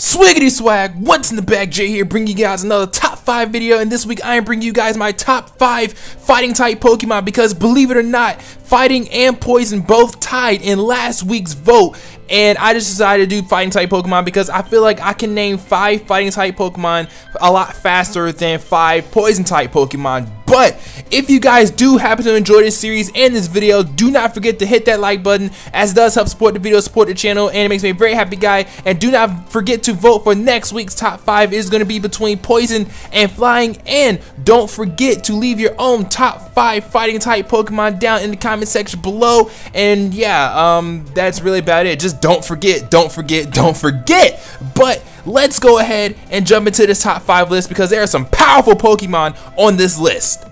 Swiggity swag, what's in the bag? Jay here, bringing you guys another top 5 video, and this week I am bringing you guys my top 5 fighting type Pokemon because believe it or not, fighting and poison both tied in last week's vote, and I just decided to do fighting type Pokemon because I feel like I can name 5 fighting type Pokemon a lot faster than 5 poison type Pokemon. But if you guys do happen to enjoy this series and this video, do not forget to hit that like button, as it does help support the video, support the channel, and it makes me a very happy guy. And do not forget to vote for next week's top 5. It is going to be between poison and flying, and don't forget to leave your own top 5 fighting type Pokemon down in the comment section below. And yeah, that's really about it. Just don't forget. But let's go ahead and jump into this top 5 list because there are some powerful Pokemon on this list.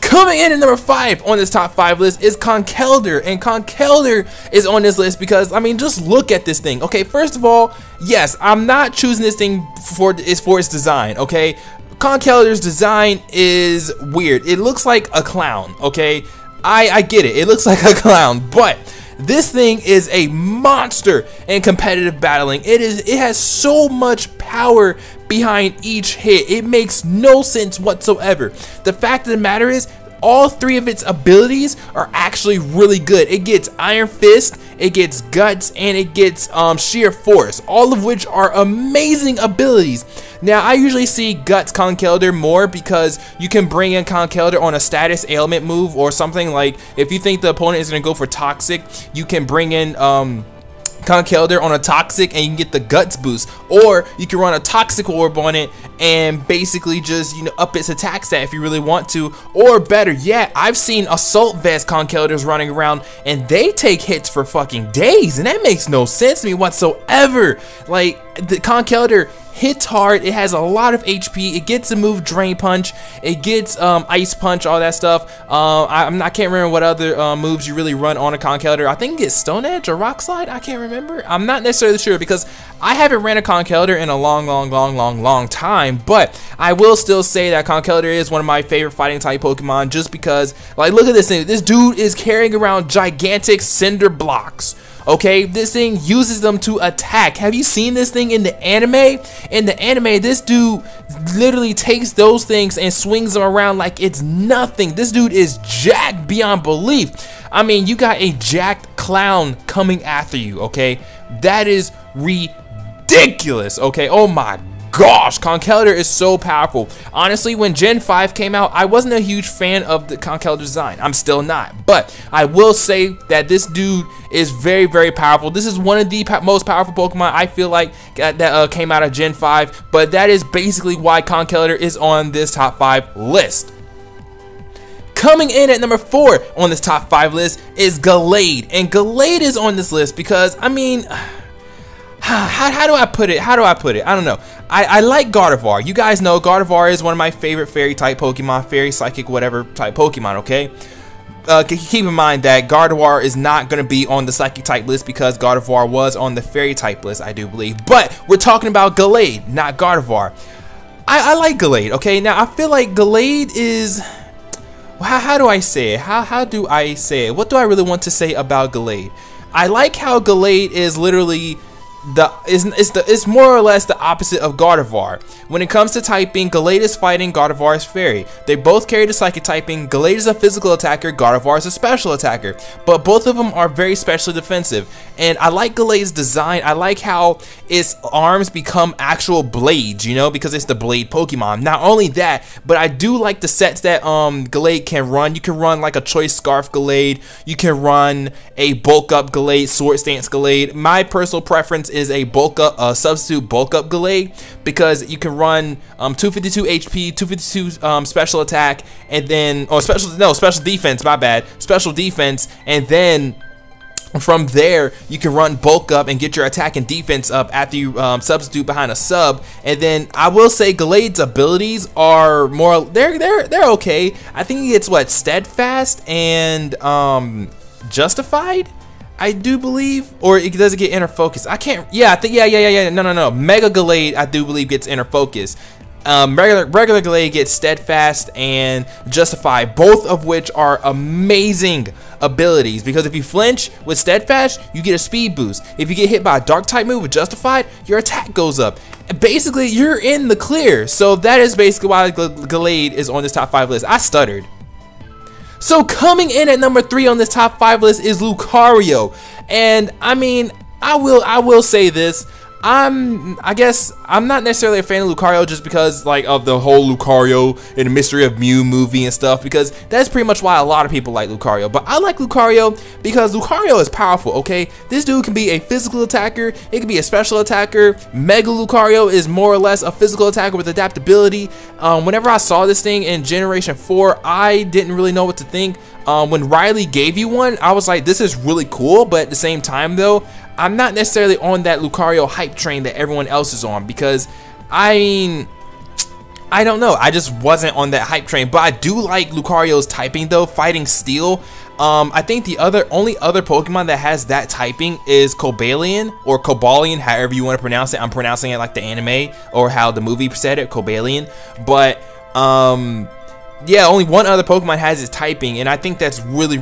Coming in at number 5 on this top 5 list is Conkeldurr, and Conkeldurr is on this list because, I mean, just look at this thing. Okay, first of all, yes, I'm not choosing this thing for its design, okay? Conkeldurr's design is weird. It looks like a clown, okay? I get it. It looks like a clown, but this thing is a monster in competitive battling. It has so much power behind each hit. It makes no sense whatsoever. The fact of the matter is, all 3 of its abilities are actually really good. It gets Iron Fist, it gets Guts, and it gets Sheer Force, all of which are amazing abilities. Now, I usually see Guts Conkeldurr more because you can bring in Conkeldurr on a status ailment move or something. Like, if you think the opponent is going to go for Toxic, you can bring in Conkeldurr on a Toxic and you can get the Guts boost, or you can run a Toxic Orb on it and basically just, you know, up its attack stat if you really want to. Or better yet, I've seen Assault Vest Conkeldurrs running around and they take hits for fucking days, and that makes no sense to me whatsoever. Like, the Conkeldurr hits hard, it has a lot of HP, it gets a move Drain Punch, it gets Ice Punch, all that stuff. I can't remember what other moves you really run on a Conkeldurr. I think it's Stone Edge or Rock Slide, I can't remember. I'm not necessarily sure because I haven't ran a Conkeldurr in a long time, but I will still say that Conkeldurr is one of my favorite fighting type Pokemon just because, like, look at this thing. This dude is carrying around gigantic cinder blocks. Okay, this thing uses them to attack. Have you seen this thing in the anime? In the anime, this dude literally takes those things and swings them around like it's nothing. This dude is jacked beyond belief. I mean, you got a jacked clown coming after you, okay? That is ridiculous, okay? Oh my gosh, Conkeldurr is so powerful. Honestly, when Gen 5 came out, I wasn't a huge fan of the Conkeldurr design. I'm still not, but I will say that this dude is very powerful. This is one of the most powerful Pokemon I feel like that came out of Gen 5, but that is basically why Conkeldurr is on this top 5 list. Coming in at number 4 on this top 5 list is Gallade, and Gallade is on this list because, I mean, how do I put it? I don't know. I like Gardevoir. You guys know Gardevoir is one of my favorite fairy type Pokemon, fairy, psychic, whatever type Pokemon, okay? Keep in mind that Gardevoir is not going to be on the psychic type list because Gardevoir was on the fairy type list, I do believe. But we're talking about Gallade, not Gardevoir. I like Gallade, okay? Now, I feel like Gallade is... How do I say it? How do I say it? What do I really want to say about Gallade? I like how Gallade is literally... It's more or less the opposite of Gardevoir. When it comes to typing, Gallade is fighting, Gardevoir is fairy. They both carry the psychic typing. Gallade is a physical attacker, Gardevoir is a special attacker, but both of them are very specially defensive. And I like Gallade's design. I like how its arms become actual blades, you know, because it's the blade Pokemon. Not only that, but I do like the sets that Gallade can run. You can run like a Choice Scarf Gallade, you can run a Bulk Up Gallade, Sword Stance Gallade. My personal preference is a substitute bulk up Gallade because you can run 252 HP, 252 special attack, and then special defense. My bad, special defense, and then from there you can run bulk up and get your attack and defense up after you substitute behind a sub. And then I will say Gallade's abilities are more they're okay. I think he gets what, Steadfast and Justified, I do believe, or it does get Inner Focus. I can't. Yeah, I think yeah. No. Mega Gallade, I do believe, gets Inner Focus. Regular Glade gets Steadfast and Justify, both of which are amazing abilities, because if you flinch with Steadfast, you get a speed boost. If you get hit by a dark type move with Justified, your attack goes up. Basically, you're in the clear. So that is basically why Glade is on this top 5 list. I stuttered. So coming in at number 3 on this top 5 list is Lucario. And I mean, I will say this. I guess I'm not necessarily a fan of Lucario just because like of the whole Lucario and the Mystery of Mew movie and stuff, because that's pretty much why a lot of people like Lucario. But I like Lucario because Lucario is powerful, okay? This dude can be a physical attacker, it can be a special attacker. Mega Lucario is more or less a physical attacker with adaptability. Whenever I saw this thing in Generation 4, I didn't really know what to think. When Riley gave you one, I was like, this is really cool, but at the same time though, I'm not necessarily on that Lucario hype train that everyone else is on, because I mean, I don't know, I just wasn't on that hype train. But I do like Lucario's typing though, Fighting Steel. I think the only other Pokemon that has that typing is Cobalion, or Cobalion, however you want to pronounce it. I'm pronouncing it like the anime or how the movie said it, Cobalion. But yeah, only one other Pokemon has its typing, and I think that's really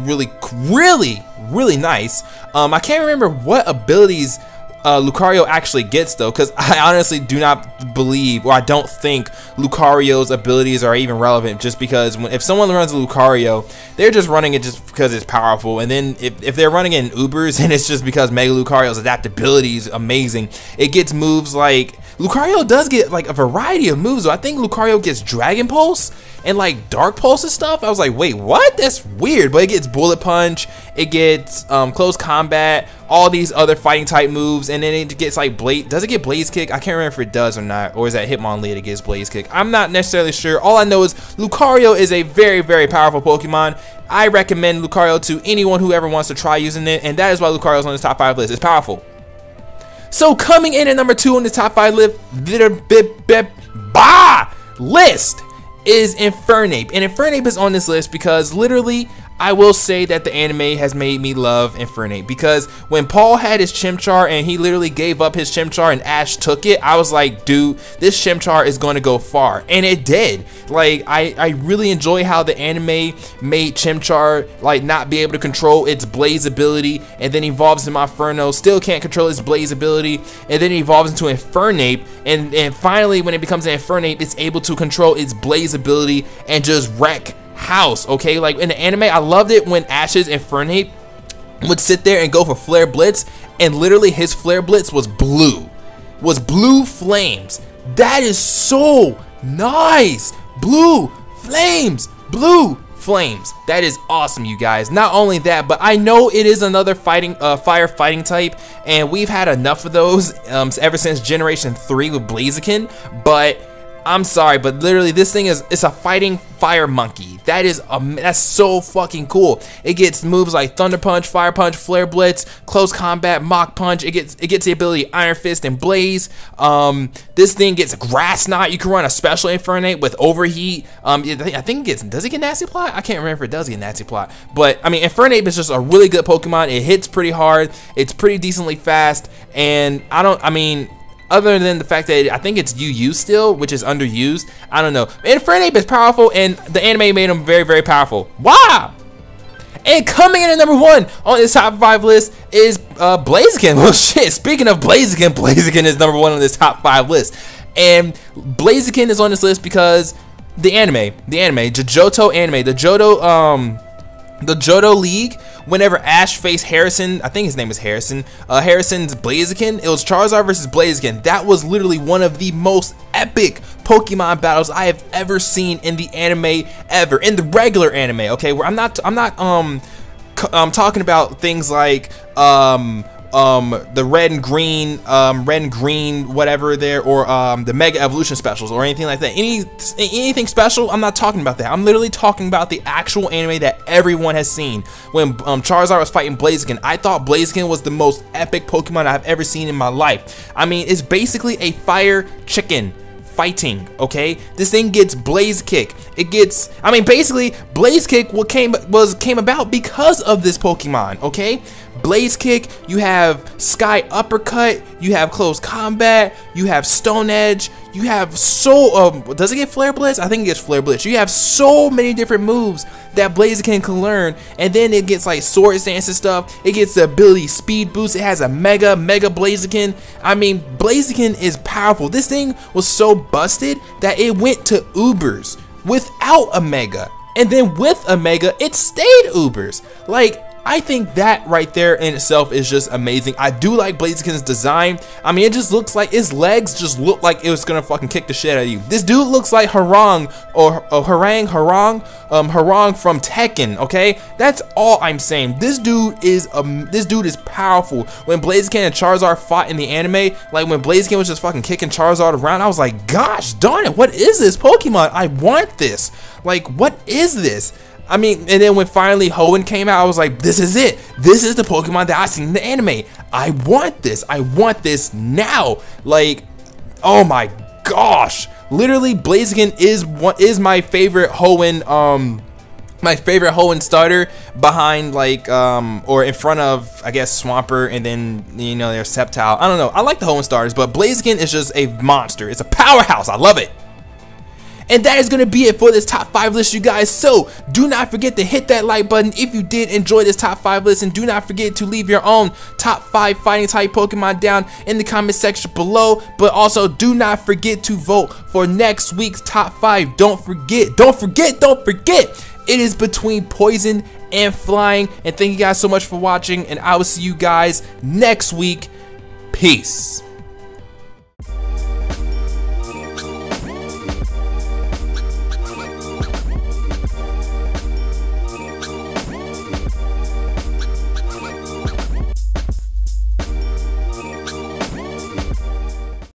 nice. I can't remember what abilities Lucario actually gets though, because I honestly do not believe, or I don't think Lucario's abilities are even relevant, just because if someone runs a Lucario, they're just running it just because it's powerful. And then if they're running it in Ubers, and it's just because Mega Lucario's adaptability is amazing. It gets moves like, Lucario does get like a variety of moves. So I think Lucario gets Dragon Pulse and like Dark Pulse and stuff. I was like, wait, what? That's weird. But it gets Bullet Punch, it gets Close Combat, all these other fighting type moves, and then it gets like does it get Blaze Kick? I can't remember if it does or not, or is that Hitmonlee that gets Blaze Kick? I'm not necessarily sure. All I know is Lucario is a very powerful Pokemon. I recommend Lucario to anyone who ever wants to try using it, and that is why Lucario is on this top 5 list. It's powerful. So coming in at number 2 on the top 5 list is Infernape. And Infernape is on this list because literally, I will say that the anime has made me love Infernape, because when Paul had his Chimchar and he literally gave up his Chimchar and Ash took it, I was like, dude, this Chimchar is going to go far. And it did. Like, I really enjoy how the anime made Chimchar like not be able to control its Blaze ability, and then evolves into Monferno, still can't control its Blaze ability, and then it evolves into Infernape, and finally when it becomes an Infernape, it's able to control its Blaze ability and just wreck house. Okay, like in the anime, I loved it when Ash's Infernape would sit there and go for Flare Blitz, and literally his Flare Blitz was blue flames. That is so nice. Blue flames. That is awesome, you guys. Not only that, but I know it is another fire fighting type, and we've had enough of those ever since Generation 3 with Blaziken. But I'm sorry, but literally this thing it's a fighting fire monkey. That's so fucking cool. It gets moves like Thunder Punch, Fire Punch, Flare Blitz, Close Combat, Mach Punch. It gets the ability Iron Fist and Blaze. This thing gets Grass Knot. You can run a special Infernape with Overheat. I think does it get Nasty Plot? I can't remember if it does get Nasty Plot. But I mean, Infernape is just a really good Pokemon. It hits pretty hard. It's pretty decently fast, and other than the fact that I think it's UU still, which is underused, I don't know. Infernape is powerful, and the anime made him very powerful. Wow! And coming in at number 1 on this top 5 list is Blaziken. Well, shit, speaking of Blaziken, Blaziken is number 1 on this top 5 list. And Blaziken is on this list because the Johto anime, the Johto League, whenever Ash faced Harrison, I think his name is Harrison, Harrison's Blaziken, it was Charizard versus Blaziken. That was literally one of the most epic Pokemon battles I have ever seen in the anime ever, in the regular anime, okay? Where I'm not talking about things like the red and green whatever there, or the Mega Evolution specials or anything like that. Anything special, I'm not talking about that. I'm literally talking about the actual anime that everyone has seen. When Charizard was fighting Blaziken, I thought Blaziken was the most epic Pokemon I've ever seen in my life. I mean, it's basically a fire chicken fighting, okay? This thing gets Blaze Kick. It gets, basically Blaze Kick came about because of this Pokemon, okay? Blaze Kick, you have Sky Uppercut, you have Close Combat, you have Stone Edge, you have does it get Flare Blitz? I think it gets Flare Blitz. You have so many different moves that Blaziken can learn, and then it gets like Sword Stance and stuff. It gets the ability Speed Boost. It has a Mega Blaziken. I mean, Blaziken is powerful. This thing was so busted that it went to Ubers without a Mega, and then with a Mega, it stayed Ubers. Like, I think that right there in itself is just amazing. I do like Blaziken's design. I mean, it just looks like his legs just look like it was gonna fucking kick the shit out of you. This dude looks like Harang from Tekken. Okay, that's all I'm saying. This dude is powerful. When Blaziken and Charizard fought in the anime, like when Blaziken was just fucking kicking Charizard around, I was like, gosh darn it, what is this Pokemon? I want this. Like, what is this? I mean, and then when finally Hoenn came out, I was like, this is it. This is the Pokemon that I seen in the anime. I want this. I want this now. Like, oh my gosh. Literally, Blaziken is my favorite Hoenn, starter behind, like, or in front of, I guess, Swampert, and then, you know, there's Sceptile. I don't know. I like the Hoenn starters, but Blaziken is just a monster. It's a powerhouse. I love it. And that is going to be it for this top 5 list, you guys. So do not forget to hit that like button if you did enjoy this top 5 list, and do not forget to leave your own top 5 fighting type Pokemon down in the comment section below. But also do not forget to vote for next week's top 5. Don't forget. It is between Poison and Flying. And thank you guys so much for watching, and I will see you guys next week. Peace.